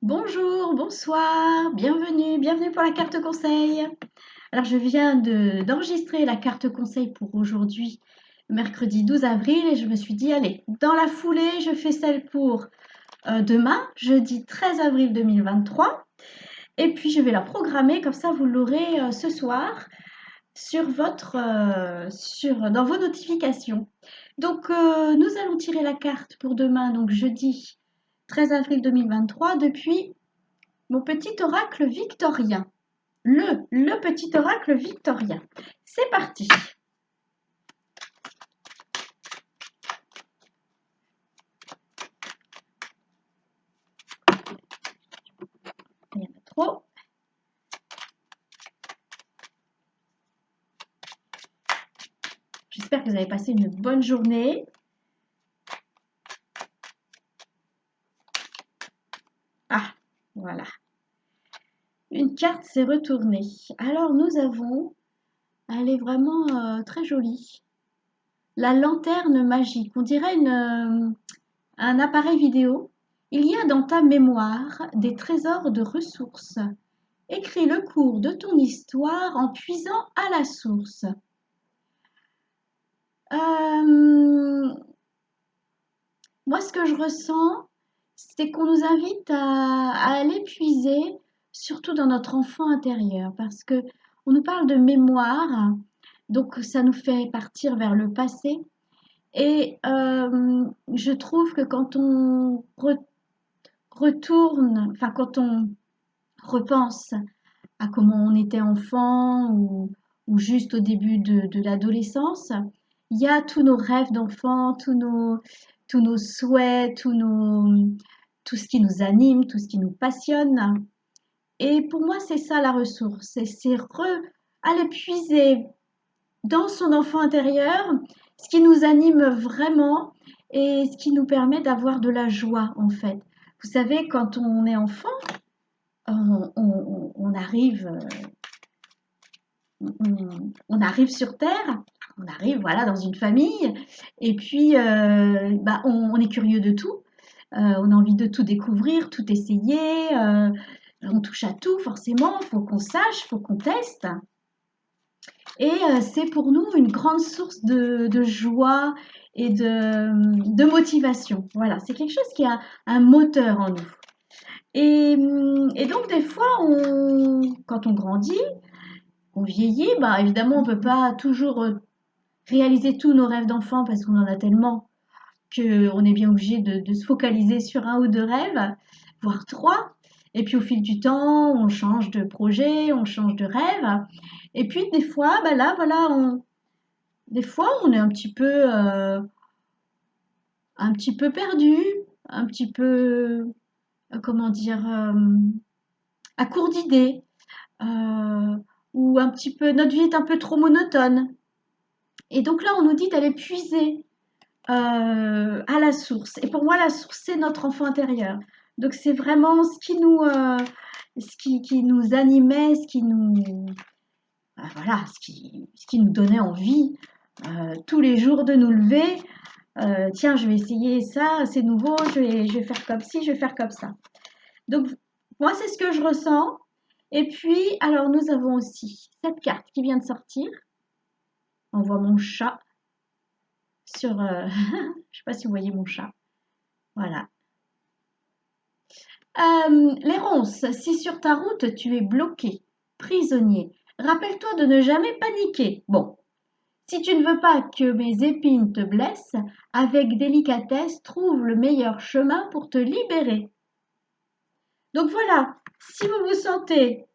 Bonjour, bonsoir, bienvenue pour la carte conseil. Alors je viens d'enregistrer la carte conseil pour aujourd'hui, mercredi 12 avril, et je me suis dit, allez, dans la foulée, je fais celle pour demain, jeudi 13 avril 2023, et puis je vais la programmer, comme ça vous l'aurez ce soir dans vos notifications. Donc nous allons tirer la carte pour demain, donc jeudi 13 avril 2023, depuis mon petit oracle victorien. Le petit oracle victorien. C'est parti. Il y en a trop. J'espère que vous avez passé une bonne journée. Ah, voilà. Une carte s'est retournée. Alors nous avons, elle est vraiment très jolie. La lanterne magique. On dirait un appareil vidéo. Il y a dans ta mémoire des trésors de ressources. Écris le cours de ton histoire en puisant à la source. Euh, Moi, ce que je ressens, c'est qu'on nous invite à aller puiser, surtout dans notre enfant intérieur, parce que on nous parle de mémoire, donc ça nous fait partir vers le passé. Et je trouve que quand on retourne, enfin quand on repense à comment on était enfant ou juste au début de l'adolescence, il y a tous nos rêves d'enfant, tous nos souhaits, tout ce qui nous anime, tout ce qui nous passionne. Et pour moi, c'est ça la ressource, aller puiser dans son enfant intérieur ce qui nous anime vraiment et ce qui nous permet d'avoir de la joie en fait. Vous savez, quand on est enfant, on arrive on arrive sur Terre, on arrive voilà dans une famille, et puis on est curieux de tout, on a envie de tout découvrir, tout essayer, on touche à tout forcément, faut qu'on sache, faut qu'on teste, et c'est pour nous une grande source de joie et de motivation. Voilà, c'est quelque chose qui a un moteur en nous. Et donc des fois, quand on grandit, on vieillit, bah évidemment, on peut pas toujours réaliser tous nos rêves d'enfant parce qu'on en a tellement qu'on est bien obligé de se focaliser sur un ou deux rêves, voire trois. Et puis au fil du temps, on change de projet, on change de rêve. Et puis des fois, bah là, voilà, des fois, on est un petit peu perdu, un petit peu, comment dire, à court d'idées, euh, ou un petit peu, notre vie est un peu trop monotone. Et donc là, on nous dit d'aller puiser à la source. Et pour moi, la source, c'est notre enfant intérieur. Donc c'est vraiment qui nous animait, voilà, ce qui nous donnait envie tous les jours de nous lever. Tiens, je vais essayer ça, c'est nouveau, je vais faire comme ci, je vais faire comme ça. Donc moi, c'est ce que je ressens. Et puis, alors nous avons aussi cette carte qui vient de sortir. On voit mon chat sur... je sais pas si vous voyez mon chat. Voilà. Les ronces, si sur ta route tu es bloqué, prisonnier, rappelle-toi de ne jamais paniquer. Bon, si tu ne veux pas que mes épines te blessent, avec délicatesse, trouve le meilleur chemin pour te libérer. Donc voilà, si vous vous sentez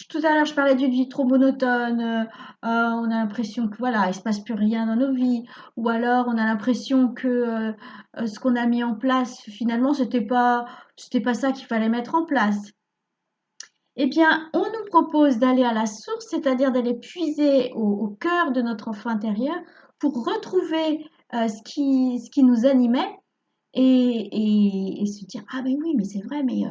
tout à l'heure, je parlais d'une vie trop monotone. On a l'impression que voilà, il se passe plus rien dans nos vies, ou alors on a l'impression que ce qu'on a mis en place, finalement, c'était pas ça qu'il fallait mettre en place. Eh bien, on nous propose d'aller à la source, c'est-à-dire d'aller puiser au cœur de notre enfant intérieur pour retrouver ce qui nous animait et se dire, ah ben oui, mais c'est vrai, mais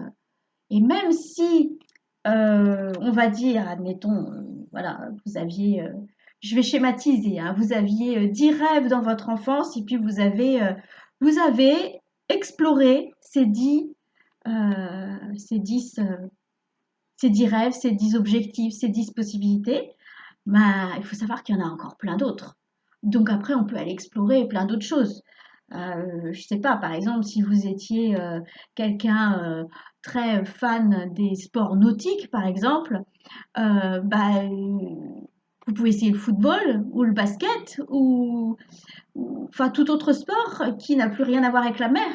et même si, on va dire, admettons, voilà, je vais schématiser, hein, vous aviez 10 rêves dans votre enfance et puis vous avez exploré ces 10 ces 10, ces 10 rêves, ces 10 objectifs, ces 10 possibilités, bah, il faut savoir qu'il y en a encore plein d'autres. Donc après, on peut aller explorer plein d'autres choses. Je sais pas, par exemple, si vous étiez quelqu'un très fan des sports nautiques, par exemple, bah, vous pouvez essayer le football ou le basket ou enfin tout autre sport qui n'a plus rien à voir avec la mer.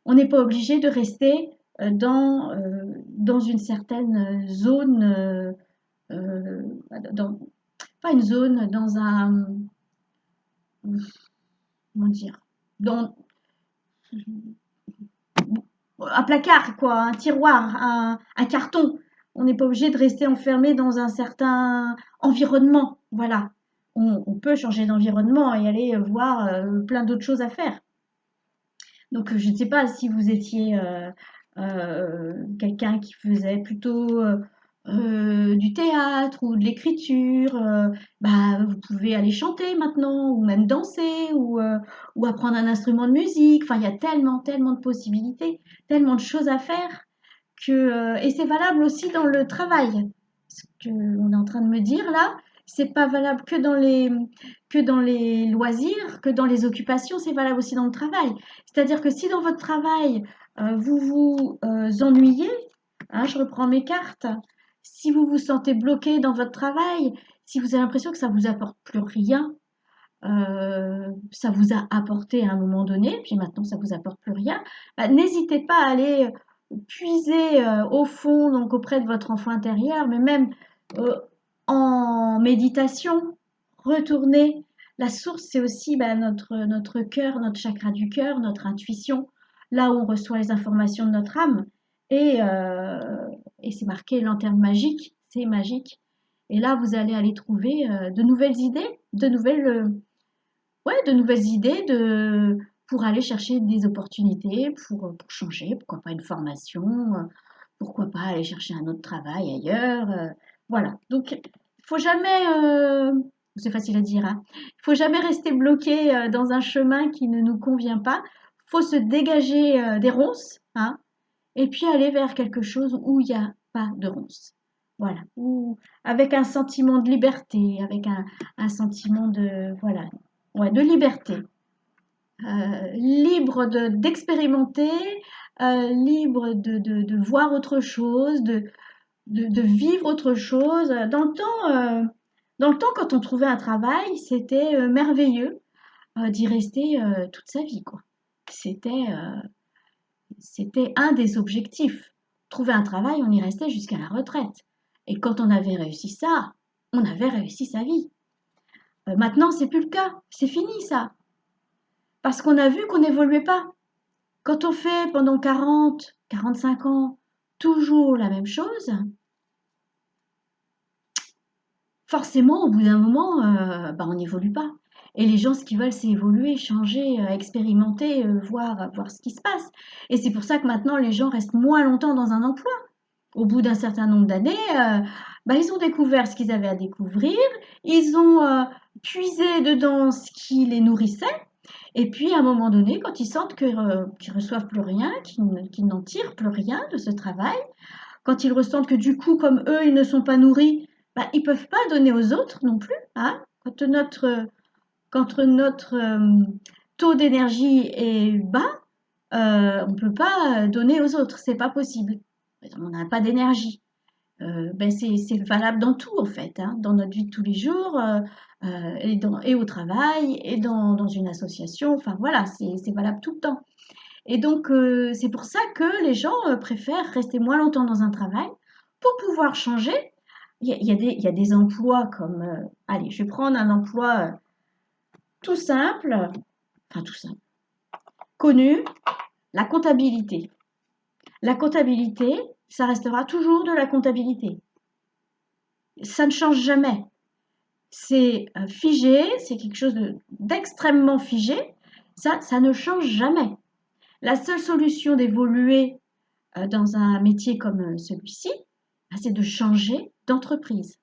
On n'est pas obligé de rester dans une certaine zone, euh, dans, pas une zone, dans un, comment dire, dans un placard, quoi, un tiroir, un carton. On n'est pas obligé de rester enfermé dans un certain environnement. Voilà. On peut changer d'environnement et aller voir plein d'autres choses à faire. Donc, je ne sais pas si vous étiez quelqu'un qui faisait plutôt du théâtre ou de l'écriture, bah, vous pouvez aller chanter maintenant, ou même danser, ou apprendre un instrument de musique. Enfin, il y a tellement, tellement de possibilités, tellement de choses à faire et c'est valable aussi dans le travail. Ce qu'on est en train de me dire là, c'est pas valable que dans les loisirs, que dans les occupations, c'est valable aussi dans le travail. C'est-à-dire que si dans votre travail, vous vous ennuyez, hein, je reprends mes cartes, si vous vous sentez bloqué dans votre travail, si vous avez l'impression que ça vous apporte plus rien, ça vous a apporté à un moment donné, puis maintenant ça vous apporte plus rien, bah, n'hésitez pas à aller puiser au fond, donc auprès de votre enfant intérieur, mais même euh, en méditation, retourner. La source, c'est aussi bah, notre cœur, notre chakra du cœur, notre intuition, là où on reçoit les informations de notre âme. Et, euh, et c'est marqué lanterne magique, c'est magique. Et là, vous allez aller trouver de nouvelles idées, de nouvelles idées pour aller chercher des opportunités, pour changer, pourquoi pas une formation, pourquoi pas aller chercher un autre travail ailleurs. Voilà. Donc, il faut jamais, c'est facile à dire, hein, il faut jamais rester bloqué dans un chemin qui ne nous convient pas. Il faut se dégager des ronces, hein, et puis aller vers quelque chose où il n'y a pas de ronces. Voilà. Ou avec un sentiment de liberté, avec un sentiment de, voilà, ouais, de liberté. Libre d'expérimenter, libre de voir autre chose, de vivre autre chose. Dans le temps, quand on trouvait un travail, c'était merveilleux d'y rester toute sa vie, quoi. C'était c'était un des objectifs. Trouver un travail, on y restait jusqu'à la retraite. Et quand on avait réussi ça, on avait réussi sa vie. Maintenant, c'est plus le cas. C'est fini ça. Parce qu'on a vu qu'on n'évoluait pas. Quand on fait pendant 40, 45 ans toujours la même chose, forcément, au bout d'un moment, bah, on n'évolue pas. Et les gens, ce qu'ils veulent, c'est évoluer, changer, expérimenter, voir ce qui se passe. Et c'est pour ça que maintenant, les gens restent moins longtemps dans un emploi. Au bout d'un certain nombre d'années, bah, ils ont découvert ce qu'ils avaient à découvrir, ils ont puisé dedans ce qui les nourrissait, et puis à un moment donné, quand ils sentent qu'ils reçoivent plus rien, qu'ils n'en tirent plus rien de ce travail, quand ils ressentent que du coup, comme eux, ils ne sont pas nourris, bah, ils ne peuvent pas donner aux autres non plus. Hein. Quand notre taux d'énergie est bas, on ne peut pas donner aux autres, c'est pas possible. On n'a pas d'énergie. Ben c'est valable dans tout en fait, hein, dans notre vie de tous les jours, et au travail, et dans une association, enfin voilà, c'est valable tout le temps. Et donc, c'est pour ça que les gens préfèrent rester moins longtemps dans un travail pour pouvoir changer. Il y a des emplois comme, allez, je vais prendre un emploi tout simple, enfin tout simple, connu, la comptabilité. La comptabilité, ça restera toujours de la comptabilité. Ça ne change jamais. C'est figé, c'est quelque chose d'extrêmement figé. Ça ne change jamais. La seule solution d'évoluer dans un métier comme celui-ci, bah, c'est de changer d'entreprise.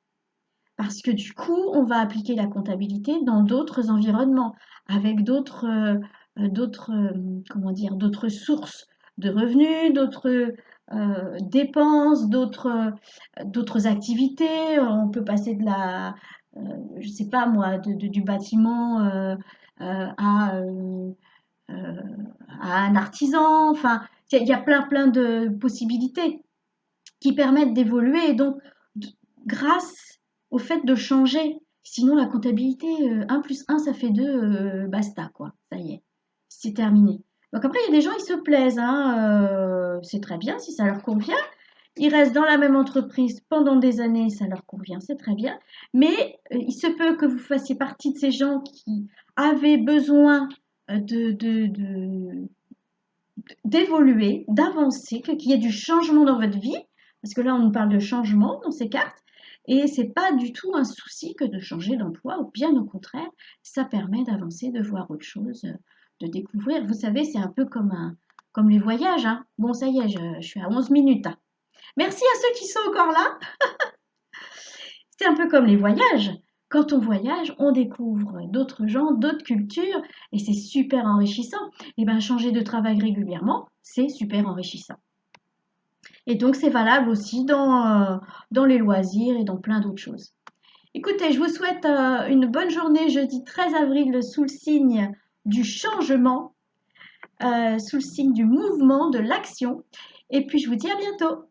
Parce que du coup, on va appliquer la comptabilité dans d'autres environnements, avec comment dire, d'autres sources de revenus, d'autres dépenses, d'autres activités. On peut passer je sais pas moi, du bâtiment à, euh, à un artisan. Enfin, il y a plein de possibilités qui permettent d'évoluer. Et donc, grâce au fait de changer, sinon la comptabilité, 1 plus 1, ça fait 2, basta, quoi. Ça y est, c'est terminé. Donc après, il y a des gens, ils se plaisent, hein, c'est très bien si ça leur convient. Ils restent dans la même entreprise pendant des années, ça leur convient, c'est très bien. Mais il se peut que vous fassiez partie de ces gens qui avaient besoin d'évoluer, d'avancer, qu'il y ait du changement dans votre vie, parce que là, on nous parle de changement dans ces cartes, et c'est pas du tout un souci que de changer d'emploi, ou bien au contraire, ça permet d'avancer, de voir autre chose, de découvrir. Vous savez, c'est un peu comme les voyages, hein. Bon, ça y est, je suis à 11 minutes, hein. Merci à ceux qui sont encore là. C'est un peu comme les voyages. Quand on voyage, on découvre d'autres gens, d'autres cultures, et c'est super enrichissant. Et bien, changer de travail régulièrement, c'est super enrichissant. Et donc, c'est valable aussi dans les loisirs et dans plein d'autres choses. Écoutez, je vous souhaite une bonne journée jeudi 13 avril sous le signe du changement, sous le signe du mouvement, de l'action. Et puis, je vous dis à bientôt.